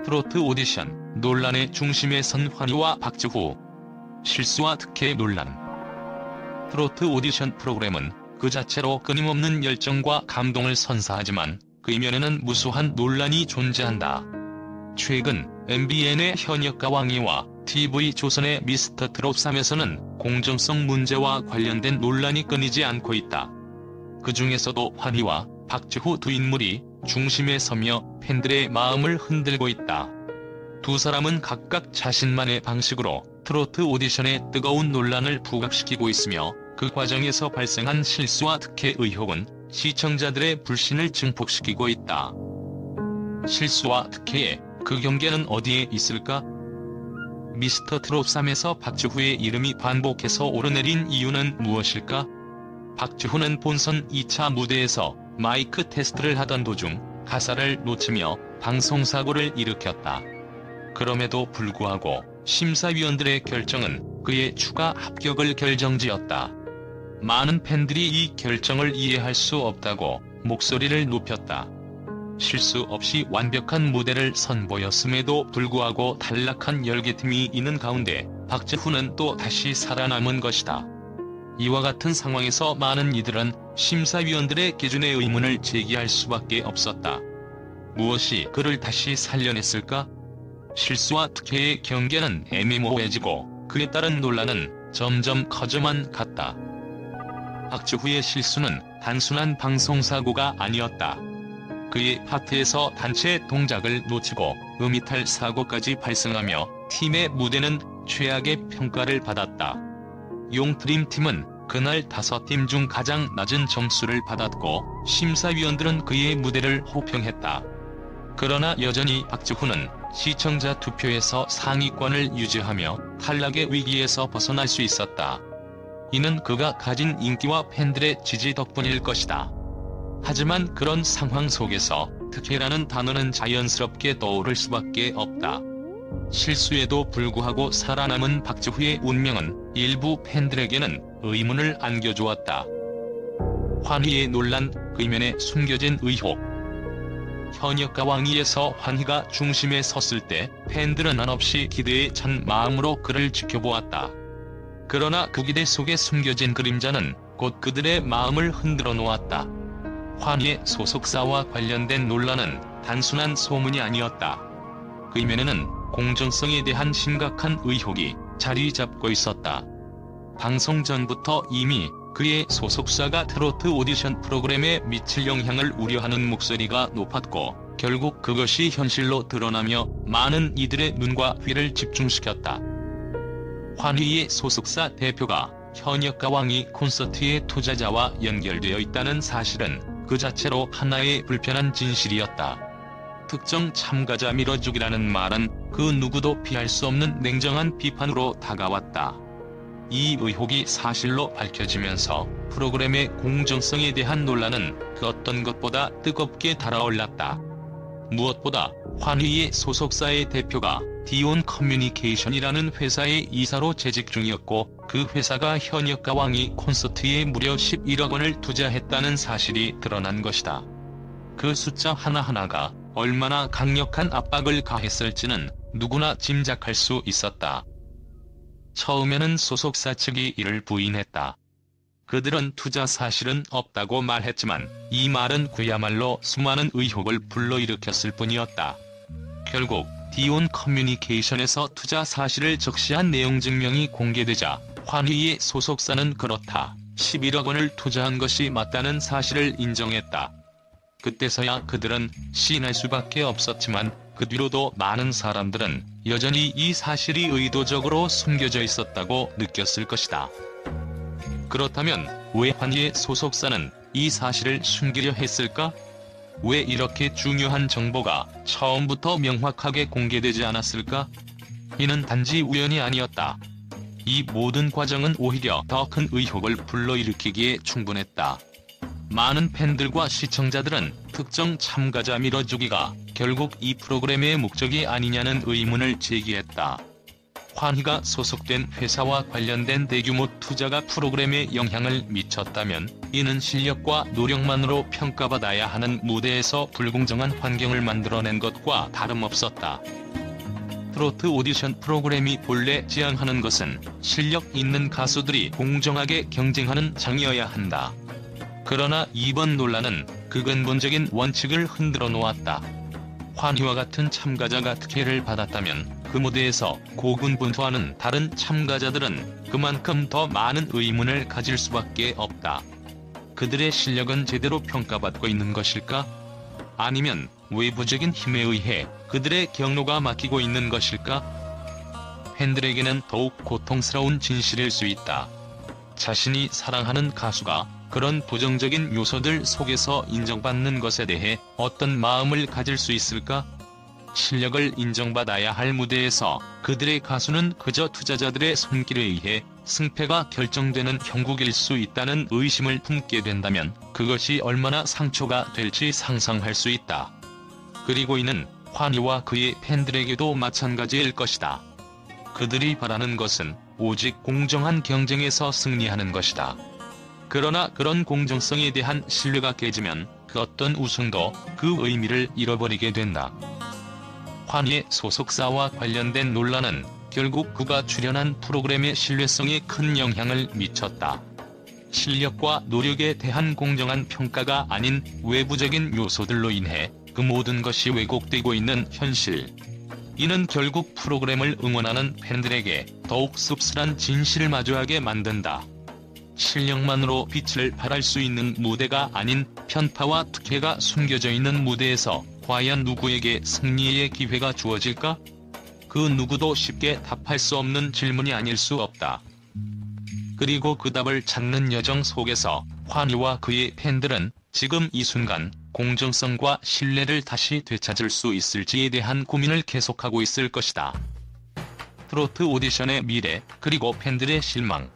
트로트 오디션 논란의 중심에 선 환희와 박지후. 실수와 특혜 논란. 트로트 오디션 프로그램은 그 자체로 끊임없는 열정과 감동을 선사하지만 그 이면에는 무수한 논란이 존재한다. 최근 MBN의 현역가 왕이와 TV조선의 미스터 트롯 3에서는 공정성 문제와 관련된 논란이 끊이지 않고 있다. 그 중에서도 환희와 박지후 두 인물이 중심에 서며 팬들의 마음을 흔들고 있다. 두 사람은 각각 자신만의 방식으로 트로트 오디션의 뜨거운 논란을 부각시키고 있으며 그 과정에서 발생한 실수와 특혜 의혹은 시청자들의 불신을 증폭시키고 있다. 실수와 특혜의 그 경계는 어디에 있을까? 미스터 트롯 3에서 박지후의 이름이 반복해서 오르내린 이유는 무엇일까? 박지후는 본선 2차 무대에서 마이크 테스트를 하던 도중 가사를 놓치며 방송사고를 일으켰다. 그럼에도 불구하고 심사위원들의 결정은 그의 추가 합격을 결정지었다. 많은 팬들이 이 결정을 이해할 수 없다고 목소리를 높였다. 실수 없이 완벽한 무대를 선보였음에도 불구하고 탈락한 10개 팀이 있는 가운데 박지후는 또 다시 살아남은 것이다. 이와 같은 상황에서 많은 이들은 심사위원들의 기준에 의문을 제기할 수밖에 없었다. 무엇이 그를 다시 살려냈을까? 실수와 특혜의 경계는 애매모호해지고 그에 따른 논란은 점점 커져만 갔다. 박지후의 실수는 단순한 방송사고가 아니었다. 그의 파트에서 단체 동작을 놓치고 음이탈 사고까지 발생하며 팀의 무대는 최악의 평가를 받았다. 용드림팀은 그날 5팀 중 가장 낮은 점수를 받았고 심사위원들은 그의 무대를 호평했다. 그러나 여전히 박지후는 시청자 투표에서 상위권을 유지하며 탈락의 위기에서 벗어날 수 있었다. 이는 그가 가진 인기와 팬들의 지지 덕분일 것이다. 하지만 그런 상황 속에서 특혜라는 단어는 자연스럽게 떠오를 수밖에 없다. 실수에도 불구하고 살아남은 박지후의 운명은 일부 팬들에게는 의문을 안겨주었다. 환희의 논란, 그 이면에 숨겨진 의혹. 현역가 왕이에서 환희가 중심에 섰을 때 팬들은 한없이 기대에 찬 마음으로 그를 지켜보았다. 그러나 그 기대 속에 숨겨진 그림자는 곧 그들의 마음을 흔들어 놓았다. 환희의 소속사와 관련된 논란은 단순한 소문이 아니었다. 그 이면에는 공정성에 대한 심각한 의혹이 자리 잡고 있었다. 방송 전부터 이미 그의 소속사가 트로트 오디션 프로그램에 미칠 영향을 우려하는 목소리가 높았고 결국 그것이 현실로 드러나며 많은 이들의 눈과 귀를 집중시켰다. 환희의 소속사 대표가 현역가 왕이 콘서트의 투자자와 연결되어 있다는 사실은 그 자체로 하나의 불편한 진실이었다. 특정 참가자 밀어주기라는 말은 그 누구도 피할 수 없는 냉정한 비판으로 다가왔다. 이 의혹이 사실로 밝혀지면서 프로그램의 공정성에 대한 논란은 그 어떤 것보다 뜨겁게 달아올랐다. 무엇보다 환희의 소속사의 대표가 D1 커뮤니케이션이라는 회사의 이사로 재직 중이었고 그 회사가 현역가 왕이 콘서트에 무려 11억 원을 투자했다는 사실이 드러난 것이다. 그 숫자 하나하나가 얼마나 강력한 압박을 가했을지는 누구나 짐작할 수 있었다. 처음에는 소속사 측이 이를 부인했다. 그들은 투자 사실은 없다고 말했지만 이 말은 그야말로 수많은 의혹을 불러일으켰을 뿐이었다. 결국 D1 커뮤니케이션에서 투자 사실을 적시한 내용 증명이 공개되자 환희의 소속사는 그렇다, 11억 원을 투자한 것이 맞다는 사실을 인정했다. 그때서야 그들은 시인할 수밖에 없었지만 그 뒤로도 많은 사람들은 여전히 이 사실이 의도적으로 숨겨져 있었다고 느꼈을 것이다. 그렇다면 왜 환희의 소속사는 이 사실을 숨기려 했을까? 왜 이렇게 중요한 정보가 처음부터 명확하게 공개되지 않았을까? 이는 단지 우연이 아니었다. 이 모든 과정은 오히려 더 큰 의혹을 불러일으키기에 충분했다. 많은 팬들과 시청자들은 특정 참가자 밀어주기가 결국 이 프로그램의 목적이 아니냐는 의문을 제기했다. 환희가 소속된 회사와 관련된 대규모 투자가 프로그램에 영향을 미쳤다면 이는 실력과 노력만으로 평가받아야 하는 무대에서 불공정한 환경을 만들어낸 것과 다름없었다. 트로트 오디션 프로그램이 본래 지향하는 것은 실력 있는 가수들이 공정하게 경쟁하는 장이어야 한다. 그러나 이번 논란은 그 근본적인 원칙을 흔들어 놓았다. 환희와 같은 참가자가 특혜를 받았다면 그 무대에서 고군분투하는 다른 참가자들은 그만큼 더 많은 의문을 가질 수밖에 없다. 그들의 실력은 제대로 평가받고 있는 것일까? 아니면 외부적인 힘에 의해 그들의 경로가 막히고 있는 것일까? 팬들에게는 더욱 고통스러운 진실일 수 있다. 자신이 사랑하는 가수가 그런 부정적인 요소들 속에서 인정받는 것에 대해 어떤 마음을 가질 수 있을까? 실력을 인정받아야 할 무대에서 그들의 가수는 그저 투자자들의 손길에 의해 승패가 결정되는 형국일 수 있다는 의심을 품게 된다면 그것이 얼마나 상처가 될지 상상할 수 있다. 그리고 이는 환희와 그의 팬들에게도 마찬가지일 것이다. 그들이 바라는 것은 오직 공정한 경쟁에서 승리하는 것이다. 그러나 그런 공정성에 대한 신뢰가 깨지면 그 어떤 우승도 그 의미를 잃어버리게 된다. 환희의 소속사와 관련된 논란은 결국 그가 출연한 프로그램의 신뢰성에 큰 영향을 미쳤다. 실력과 노력에 대한 공정한 평가가 아닌 외부적인 요소들로 인해 그 모든 것이 왜곡되고 있는 현실. 이는 결국 프로그램을 응원하는 팬들에게 더욱 씁쓸한 진실을 마주하게 만든다. 실력만으로 빛을 발할 수 있는 무대가 아닌 편파와 특혜가 숨겨져 있는 무대에서 과연 누구에게 승리의 기회가 주어질까? 그 누구도 쉽게 답할 수 없는 질문이 아닐 수 없다. 그리고 그 답을 찾는 여정 속에서 환희와 그의 팬들은 지금 이 순간 공정성과 신뢰를 다시 되찾을 수 있을지에 대한 고민을 계속하고 있을 것이다. 트로트 오디션의 미래, 그리고 팬들의 실망.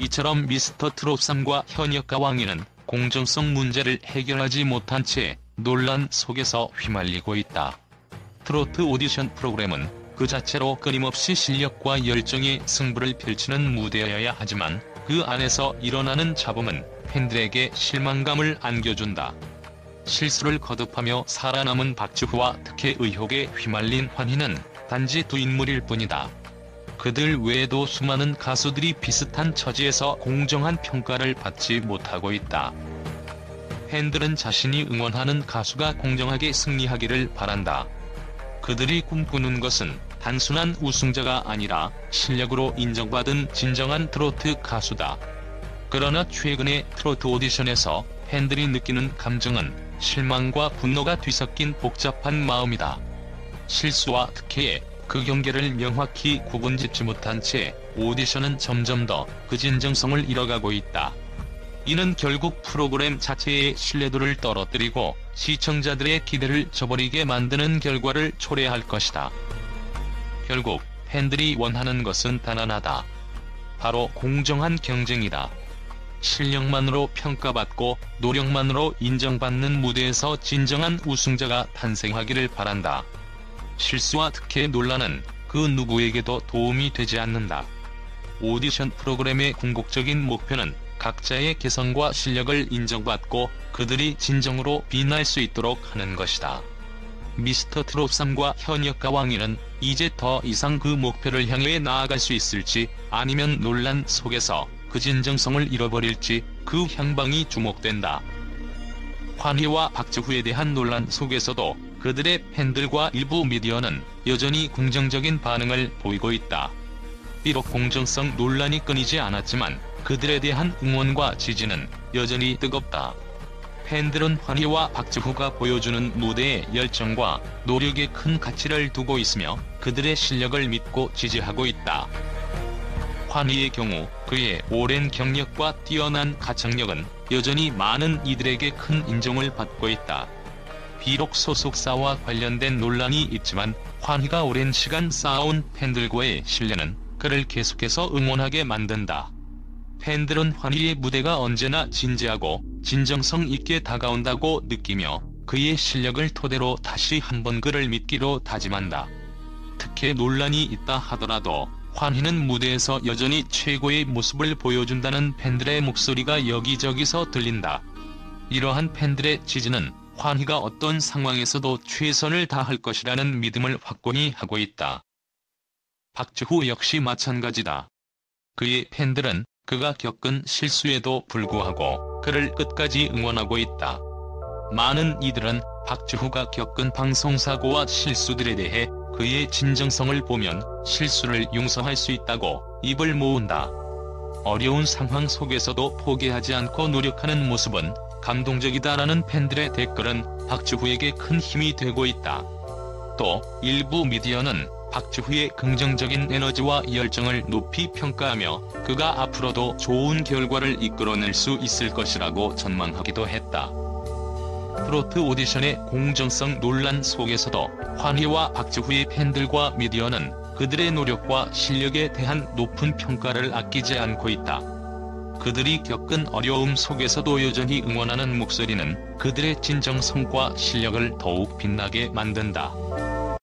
이처럼 미스터 트롯 3과 현역가 왕이는 공정성 문제를 해결하지 못한 채 논란 속에서 휘말리고 있다. 트로트 오디션 프로그램은 그 자체로 끊임없이 실력과 열정의 승부를 펼치는 무대여야 하지만 그 안에서 일어나는 잡음은 팬들에게 실망감을 안겨준다. 실수를 거듭하며 살아남은 박지후와 특혜 의혹에 휘말린 환희는 단지 두 인물일 뿐이다. 그들 외에도 수많은 가수들이 비슷한 처지에서 공정한 평가를 받지 못하고 있다. 팬들은 자신이 응원하는 가수가 공정하게 승리하기를 바란다. 그들이 꿈꾸는 것은 단순한 우승자가 아니라 실력으로 인정받은 진정한 트로트 가수다. 그러나 최근의 트로트 오디션에서 팬들이 느끼는 감정은 실망과 분노가 뒤섞인 복잡한 마음이다. 실수와 특혜에 그 경계를 명확히 구분짓지 못한 채 오디션은 점점 더 그 진정성을 잃어가고 있다. 이는 결국 프로그램 자체의 신뢰도를 떨어뜨리고 시청자들의 기대를 저버리게 만드는 결과를 초래할 것이다. 결국 팬들이 원하는 것은 단 하나다. 바로 공정한 경쟁이다. 실력만으로 평가받고 노력만으로 인정받는 무대에서 진정한 우승자가 탄생하기를 바란다. 실수와 특혜 논란은 그 누구에게도 도움이 되지 않는다. 오디션 프로그램의 궁극적인 목표는 각자의 개성과 실력을 인정받고 그들이 진정으로 빛날 수 있도록 하는 것이다. 미스터 트롯 3과 현역가 왕이는 이제 더 이상 그 목표를 향해 나아갈 수 있을지, 아니면 논란 속에서 그 진정성을 잃어버릴지 그 향방이 주목된다. 환희와 박지후에 대한 논란 속에서도 그들의 팬들과 일부 미디어는 여전히 긍정적인 반응을 보이고 있다. 비록 공정성 논란이 끊이지 않았지만 그들에 대한 응원과 지지는 여전히 뜨겁다. 팬들은 환희와 박지후가 보여주는 무대의 열정과 노력에 큰 가치를 두고 있으며 그들의 실력을 믿고 지지하고 있다. 환희의 경우 그의 오랜 경력과 뛰어난 가창력은 여전히 많은 이들에게 큰 인정을 받고 있다. 비록 소속사와 관련된 논란이 있지만 환희가 오랜 시간 쌓아온 팬들과의 신뢰는 그를 계속해서 응원하게 만든다. 팬들은 환희의 무대가 언제나 진지하고 진정성 있게 다가온다고 느끼며 그의 실력을 토대로 다시 한번 그를 믿기로 다짐한다. 특히 특혜 논란이 있다 하더라도 환희는 무대에서 여전히 최고의 모습을 보여준다는 팬들의 목소리가 여기저기서 들린다. 이러한 팬들의 지지는 환희가 어떤 상황에서도 최선을 다할 것이라는 믿음을 확고히 하고 있다. 박지후 역시 마찬가지다. 그의 팬들은 그가 겪은 실수에도 불구하고 그를 끝까지 응원하고 있다. 많은 이들은 박지후가 겪은 방송사고와 실수들에 대해 그의 진정성을 보면 실수를 용서할 수 있다고 입을 모은다. 어려운 상황 속에서도 포기하지 않고 노력하는 모습은 감동적이다라는 팬들의 댓글은 박지후에게 큰 힘이 되고 있다. 또 일부 미디어는 박지후의 긍정적인 에너지와 열정을 높이 평가하며 그가 앞으로도 좋은 결과를 이끌어낼 수 있을 것이라고 전망하기도 했다. 트로트 오디션의 공정성 논란 속에서도 환희와 박지후의 팬들과 미디어는 그들의 노력과 실력에 대한 높은 평가를 아끼지 않고 있다. 그들이 겪은 어려움 속에서도 여전히 응원하는 목소리는 그들의 진정성과 실력을 더욱 빛나게 만든다.